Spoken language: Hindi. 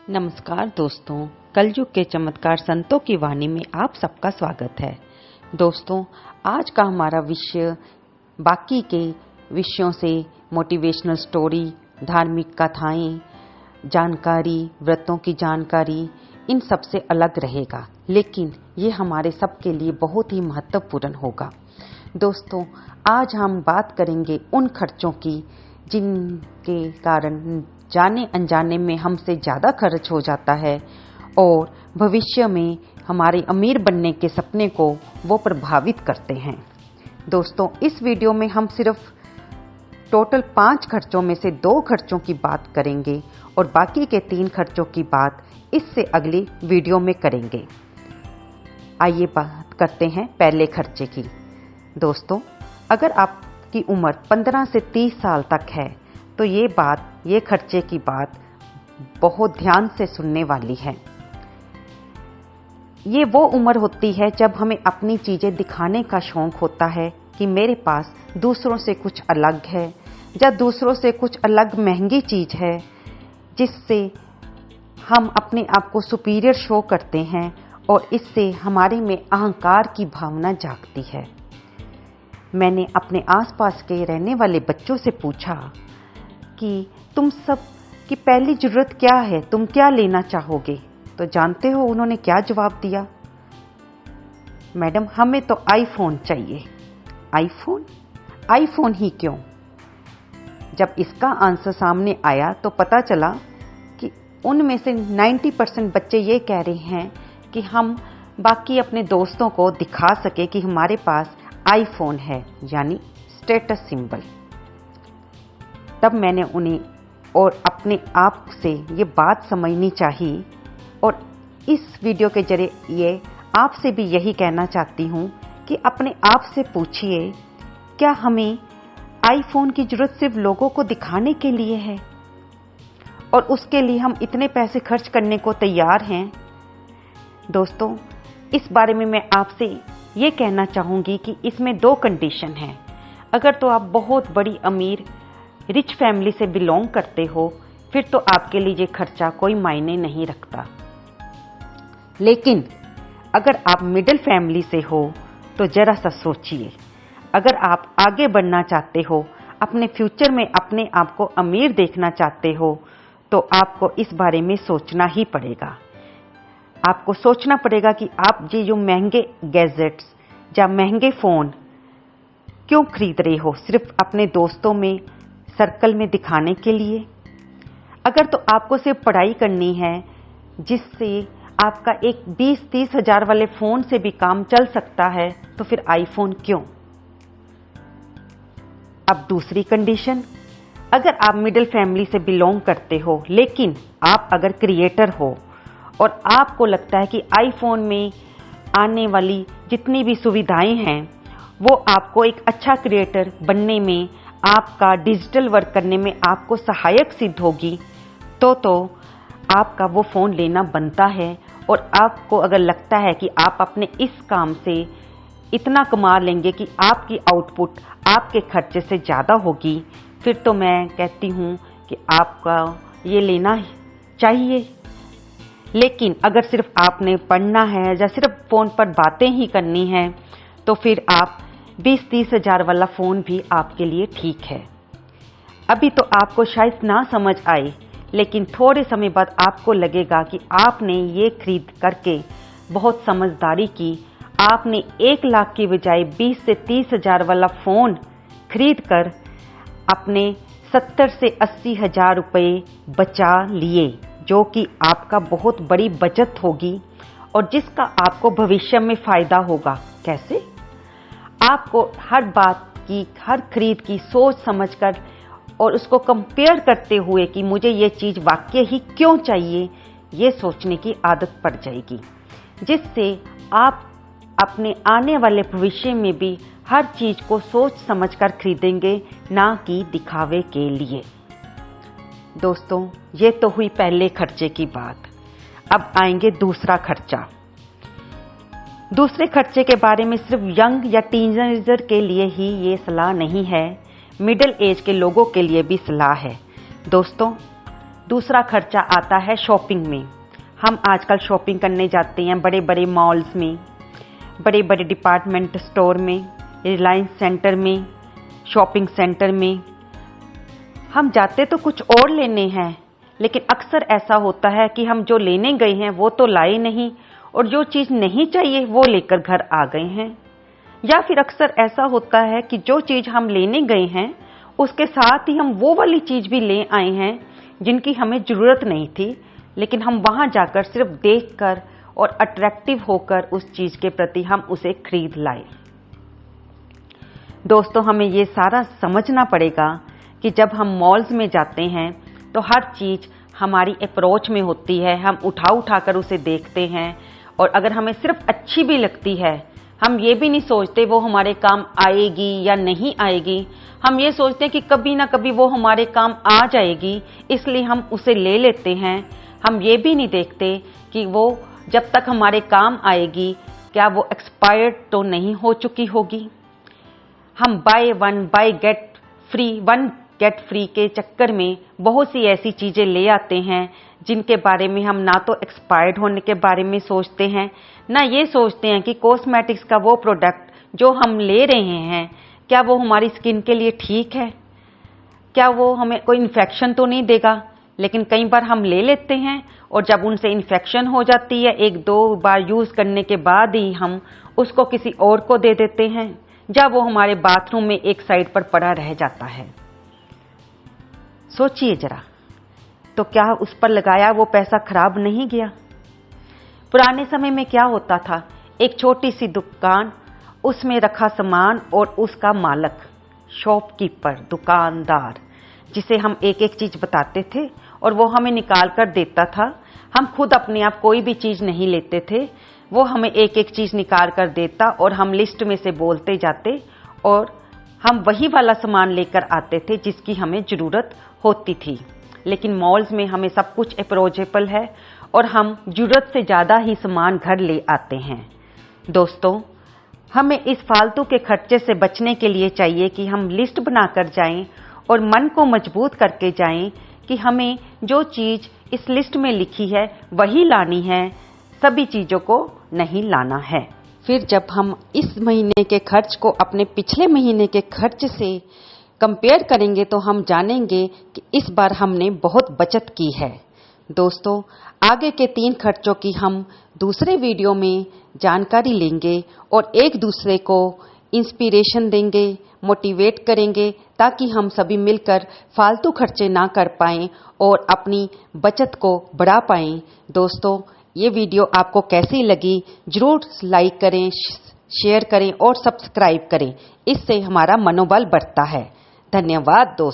नमस्कार दोस्तों, कलयुग के चमत्कार संतों की वाणी में आप सबका स्वागत है। दोस्तों, आज का हमारा विषय बाकी के विषयों से मोटिवेशनल स्टोरी, धार्मिक कथाएं, जानकारी, व्रतों की जानकारी, इन सब से अलग रहेगा, लेकिन ये हमारे सबके लिए बहुत ही महत्वपूर्ण होगा। दोस्तों, आज हम बात करेंगे उन खर्चों की जिनके कारण जाने अनजाने में हमसे ज़्यादा खर्च हो जाता है और भविष्य में हमारे अमीर बनने के सपने को वो प्रभावित करते हैं। दोस्तों, इस वीडियो में हम सिर्फ टोटल 5 खर्चों में से 2 खर्चों की बात करेंगे और बाकी के 3 खर्चों की बात इससे अगली वीडियो में करेंगे। आइए बात करते हैं पहले खर्चे की। दोस्तों, अगर आपकी उम्र 15 से 30 साल तक है तो ये खर्चे की बात बहुत ध्यान से सुनने वाली है। ये वो उम्र होती है जब हमें अपनी चीजें दिखाने का शौक होता है कि मेरे पास दूसरों से कुछ अलग है या दूसरों से कुछ अलग महंगी चीज है, जिससे हम अपने आप को सुपीरियर शो करते हैं और इससे हमारे में अहंकार की भावना जागती है। मैंने अपने आसपास के रहने वाले बच्चों से पूछा कि तुम सब की पहली जरूरत क्या है, तुम क्या लेना चाहोगे? तो जानते हो उन्होंने क्या जवाब दिया? मैडम, हमें तो आईफोन चाहिए। आईफोन ही क्यों? जब इसका आंसर सामने आया तो पता चला कि उनमें से 90% बच्चे ये कह रहे हैं कि हम बाकी अपने दोस्तों को दिखा सके कि हमारे पास आईफोन है, यानी स्टेटस सिंबल। तब मैंने उन्हें और अपने आप से ये बात समझनी चाहिए और इस वीडियो के जरिए आपसे भी यही कहना चाहती हूँ कि अपने आप से पूछिए, क्या हमें आईफोन की जरूरत सिर्फ लोगों को दिखाने के लिए है और उसके लिए हम इतने पैसे खर्च करने को तैयार हैं? दोस्तों, इस बारे में मैं आपसे ये कहना चाहूँगी कि इसमें 2 कंडीशन हैं। अगर तो आप बहुत बड़ी अमीर रिच फैमिली से बिलोंग करते हो, फिर तो आपके लिए ये खर्चा कोई मायने नहीं रखता। लेकिन अगर आप मिडिल फैमिली से हो तो जरा सा सोचिए। अगर आप आगे बढ़ना चाहते हो, अपने फ्यूचर में अपने आप को अमीर देखना चाहते हो, तो आपको इस बारे में सोचना ही पड़ेगा। आपको सोचना पड़ेगा कि आप ये जो महंगे गैजेट्स या महंगे फ़ोन क्यों खरीद रहे हो, सिर्फ अपने दोस्तों में सर्कल में दिखाने के लिए? अगर तो आपको सिर्फ पढ़ाई करनी है जिससे आपका एक 20-30 हज़ार वाले फ़ोन से भी काम चल सकता है, तो फिर आईफोन क्यों? अब दूसरी कंडीशन, अगर आप मिडिल फैमिली से बिलोंग करते हो लेकिन आप अगर क्रिएटर हो और आपको लगता है कि आईफोन में आने वाली जितनी भी सुविधाएं हैं वो आपको एक अच्छा क्रिएटर बनने में, आपका डिजिटल वर्क करने में आपको सहायक सिद्ध होगी, तो आपका वो फ़ोन लेना बनता है। और आपको अगर लगता है कि आप अपने इस काम से इतना कमा लेंगे कि आपकी आउटपुट आपके खर्चे से ज़्यादा होगी, फिर तो मैं कहती हूँ कि आपका ये लेना चाहिए। लेकिन अगर सिर्फ आपने पढ़ना है या सिर्फ फ़ोन पर बातें ही करनी है, तो फिर आप 20-30 हज़ार वाला फ़ोन भी आपके लिए ठीक है। अभी तो आपको शायद ना समझ आए, लेकिन थोड़े समय बाद आपको लगेगा कि आपने ये खरीद करके बहुत समझदारी की। आपने 1 लाख की बजाय 20 से 30 हज़ार वाला फ़ोन खरीद कर अपने 70 से 80 हज़ार रुपये बचा लिए, जो कि आपका बहुत बड़ी बचत होगी और जिसका आपको भविष्य में फ़ायदा होगा। कैसे? आपको हर बात की, हर खरीद की सोच समझकर और उसको कंपेयर करते हुए कि मुझे ये चीज़ वाकई ही क्यों चाहिए, ये सोचने की आदत पड़ जाएगी, जिससे आप अपने आने वाले भविष्य में भी हर चीज़ को सोच समझकर खरीदेंगे, ना कि दिखावे के लिए। दोस्तों, ये तो हुई पहले खर्चे की बात। अब आएंगे दूसरा खर्चा। दूसरे खर्चे के बारे में सिर्फ यंग या टीनेजर के लिए ही ये सलाह नहीं है, मिडिल एज के लोगों के लिए भी सलाह है। दोस्तों, दूसरा खर्चा आता है शॉपिंग में। हम आजकल शॉपिंग करने जाते हैं बड़े बड़े मॉल्स में, बड़े बड़े डिपार्टमेंट स्टोर में, रिलायंस सेंटर में, शॉपिंग सेंटर में। हम जाते तो कुछ और लेने हैं, लेकिन अक्सर ऐसा होता है कि हम जो लेने गए हैं वो तो लाए नहीं और जो चीज़ नहीं चाहिए वो लेकर घर आ गए हैं। या फिर अक्सर ऐसा होता है कि जो चीज़ हम लेने गए हैं उसके साथ ही हम वो वाली चीज़ भी ले आए हैं जिनकी हमें ज़रूरत नहीं थी, लेकिन हम वहाँ जाकर सिर्फ देखकर और अट्रैक्टिव होकर उस चीज़ के प्रति हम उसे खरीद लाए। दोस्तों, हमें ये सारा समझना पड़ेगा कि जब हम मॉल्स में जाते हैं तो हर चीज़ हमारी अप्रोच में होती है। हम उठा कर उसे देखते हैं और अगर हमें सिर्फ अच्छी भी लगती है, हम ये भी नहीं सोचते वो हमारे काम आएगी या नहीं आएगी। हम ये सोचते हैं कि कभी ना कभी वो हमारे काम आ जाएगी, इसलिए हम उसे ले लेते हैं। हम ये भी नहीं देखते कि वो जब तक हमारे काम आएगी क्या वो एक्सपायर्ड तो नहीं हो चुकी होगी। हम बाय वन गेट फ्री के चक्कर में बहुत सी ऐसी चीज़ें ले आते हैं जिनके बारे में हम ना तो एक्सपायर्ड होने के बारे में सोचते हैं, ना ये सोचते हैं कि कॉस्मेटिक्स का वो प्रोडक्ट जो हम ले रहे हैं क्या वो हमारी स्किन के लिए ठीक है, क्या वो हमें कोई इन्फेक्शन तो नहीं देगा। लेकिन कई बार हम ले लेते हैं और जब उनसे इन्फेक्शन हो जाती है, एक दो बार यूज़ करने के बाद ही हम उसको किसी और को दे देते हैं, जब वो हमारे बाथरूम में एक साइड पर पड़ा रह जाता है। सोचिए जरा, तो क्या उस पर लगाया वो पैसा खराब नहीं गया? पुराने समय में क्या होता था, एक छोटी सी दुकान, उसमें रखा सामान और उसका मालक, शॉपकीपर, दुकानदार, जिसे हम एक एक चीज़ बताते थे और वो हमें निकाल कर देता था। हम खुद अपने आप कोई भी चीज़ नहीं लेते थे, वो हमें एक एक चीज़ निकाल कर देता और हम लिस्ट में से बोलते जाते और हम वही वाला सामान लेकर आते थे जिसकी हमें ज़रूरत होती थी। लेकिन मॉल्स में हमें सब कुछ अप्रोचेबल है और हम ज़रूरत से ज़्यादा ही सामान घर ले आते हैं। दोस्तों, हमें इस फालतू के खर्चे से बचने के लिए चाहिए कि हम लिस्ट बनाकर जाएं और मन को मजबूत करके जाएं कि हमें जो चीज़ इस लिस्ट में लिखी है वही लानी है, सभी चीज़ों को नहीं लाना है। फिर जब हम इस महीने के खर्च को अपने पिछले महीने के खर्च से कंपेयर करेंगे तो हम जानेंगे कि इस बार हमने बहुत बचत की है। दोस्तों, आगे के 3 खर्चों की हम दूसरे वीडियो में जानकारी लेंगे और एक दूसरे को इंस्पिरेशन देंगे, मोटिवेट करेंगे, ताकि हम सभी मिलकर फालतू खर्चे ना कर पाएं और अपनी बचत को बढ़ा पाएं। दोस्तों, ये वीडियो आपको कैसी लगी जरूर लाइक करें, शेयर करें और सब्सक्राइब करें, इससे हमारा मनोबल बढ़ता है। धन्यवाद दोस्तों।